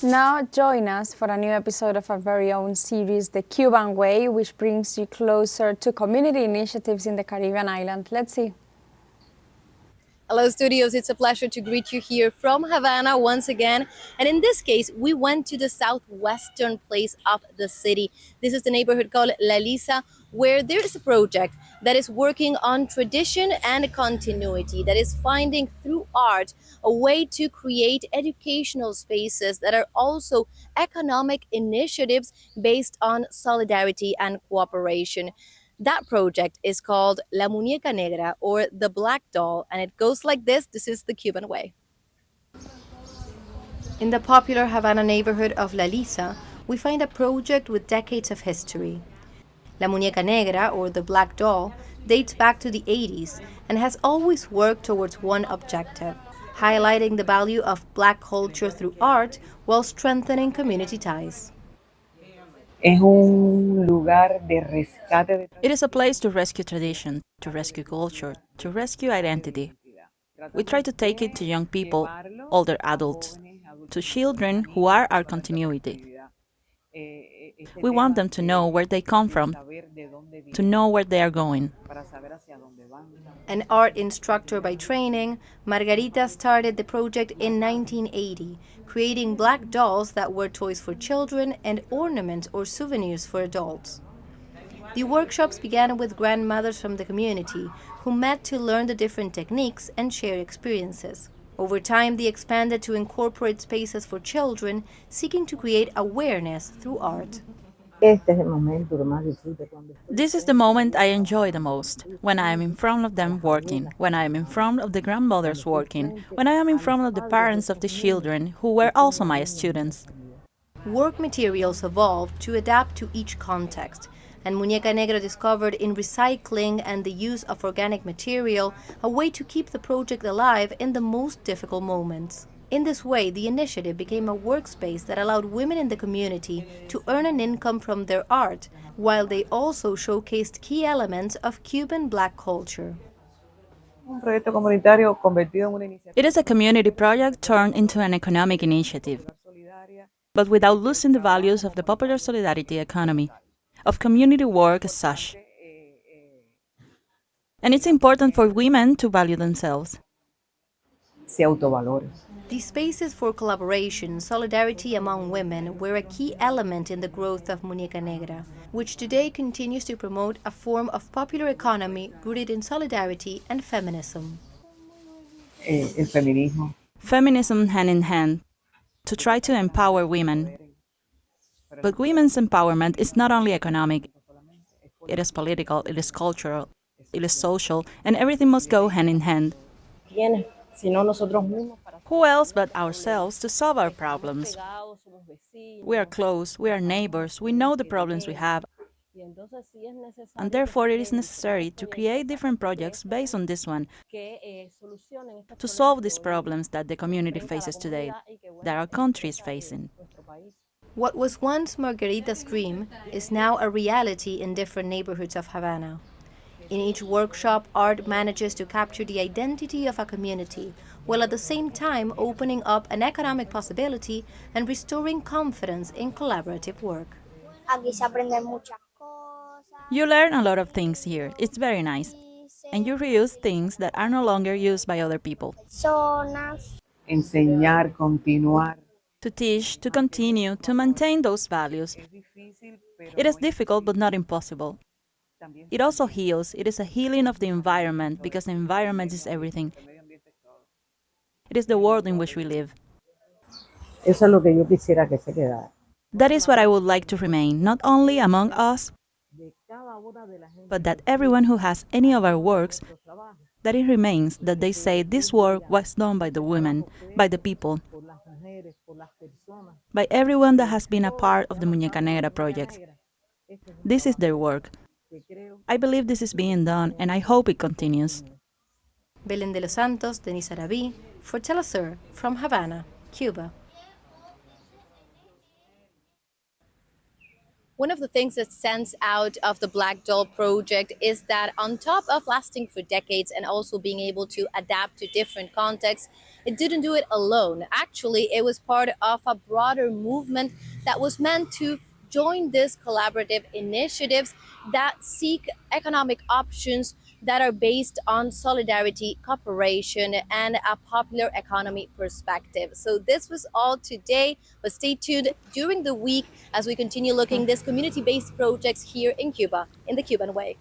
Now join us for a new episode of our very own series, The Cuban Way, which brings you closer to community initiatives in the Caribbean island. Let's see. Hello, studios. It's a pleasure to greet you here from Havana once again. And in this case, we went to the southwestern place of the city. This is the neighborhood called La Lisa, where there is a project that is working on tradition and continuity, that is finding through art a way to create educational spaces that are also economic initiatives based on solidarity and cooperation. That project is called La Muñeca Negra, or the Black Doll, and it goes like this. This is the Cuban way. In the popular Havana neighborhood of La Lisa, we find a project with decades of history. La Muñeca Negra, or the Black Doll, dates back to the 80s and has always worked towards one objective: highlighting the value of Black culture through art while strengthening community ties. Es un lugar de rescate de It is a place to rescue tradition, to rescue culture, to rescue identity. We try to take it to young people, older adults, to children who are our continuity. We want them to know where they come from, to know where they are going. An art instructor by training, Margarita started the project in 1980, creating black dolls that were toys for children and ornaments or souvenirs for adults. The workshops began with grandmothers from the community who met to learn the different techniques and share experiences. Over time, they expanded to incorporate spaces for children, seeking to create awareness through art. Este es el momento que más disfruto cuando estoy This is the moment I enjoy the most, when I am in front of them working, when I am in front of the grandmothers working, when I am in front of the parents of the children who were also my students. Work materials evolved to adapt to each context, and Muñeca Negra discovered in recycling and the use of organic material a way to keep the project alive in the most difficult moments. In this way, the initiative became a workspace that allowed women in the community to earn an income from their art, while they also showcased key elements of Cuban Black culture. un proyecto comunitario convertido en una iniciativa It is a community project turned into an economic initiative, solidaria. but without losing the values of the popular solidarity economy, of community work as such. And it's important for women to value themselves. Se autovalora. These spaces for collaboration, solidarity among women were a key element in the growth of Muñeca Negra, which today continues to promote a form of popular economy rooted in solidarity and feminism. El feminismo. Feminism hand in hand, to try to empower women. But women's empowerment is not only economic, it is political, it is cultural, it is social, and everything must go hand in hand. ¿Quiénes? Si no nosotros mismos para Who else but ourselves to solve our problems? pegados, somos vecinos. We are close, we are neighbors, we know the problems we have, Y entonces sí es necesario and therefore it is necessary to create different projects based on this one que solucionen estos to solve these problems that the community faces today, that our country is facing. nuestro país. What was once Margarita's dream is now a reality in different neighborhoods of Havana. In each workshop, art manages to capture the identity of a community, while at the same time opening up an economic possibility and restoring confidence in collaborative work. Aquí se aprenden muchas cosas. You learn a lot of things here, it's very nice, and you reuse things that are no longer used by other people. Personas. Enseñar, continuar. To teach, to continue, to maintain those values. Es difícil, pero It is difficult but not impossible. también It also heals, it is a healing of the environment because the environment is everything. el medio ambiente es todo. It is the world in which we live. Eso es lo que yo quisiera que se quedara. That is what I would like to remain, not only among us, De cada una de la gente but that everyone who has any of our works, que trabaja that it remains, that they say this work was done by the women, by the people, por las mujeres, por las personas. by everyone that has been a part of the Muñeca Negra project. Este es un This is their work. que creo I believe this is being done, and I hope it continues. Belen de los Santos, Denise Arabí, for TeleSUR from Havana, Cuba. One of the things that stands out of the Black Doll project is that on top of lasting for decades and also being able to adapt to different contexts, it didn't do it alone. Actually, it was part of a broader movement that was meant to join these collaborative initiatives that seek economic options that are based on solidarity, cooperation, and a popular economy perspective. So this was all today, but stay tuned during the week as we continue looking these community-based projects here in Cuba, in the Cuban way.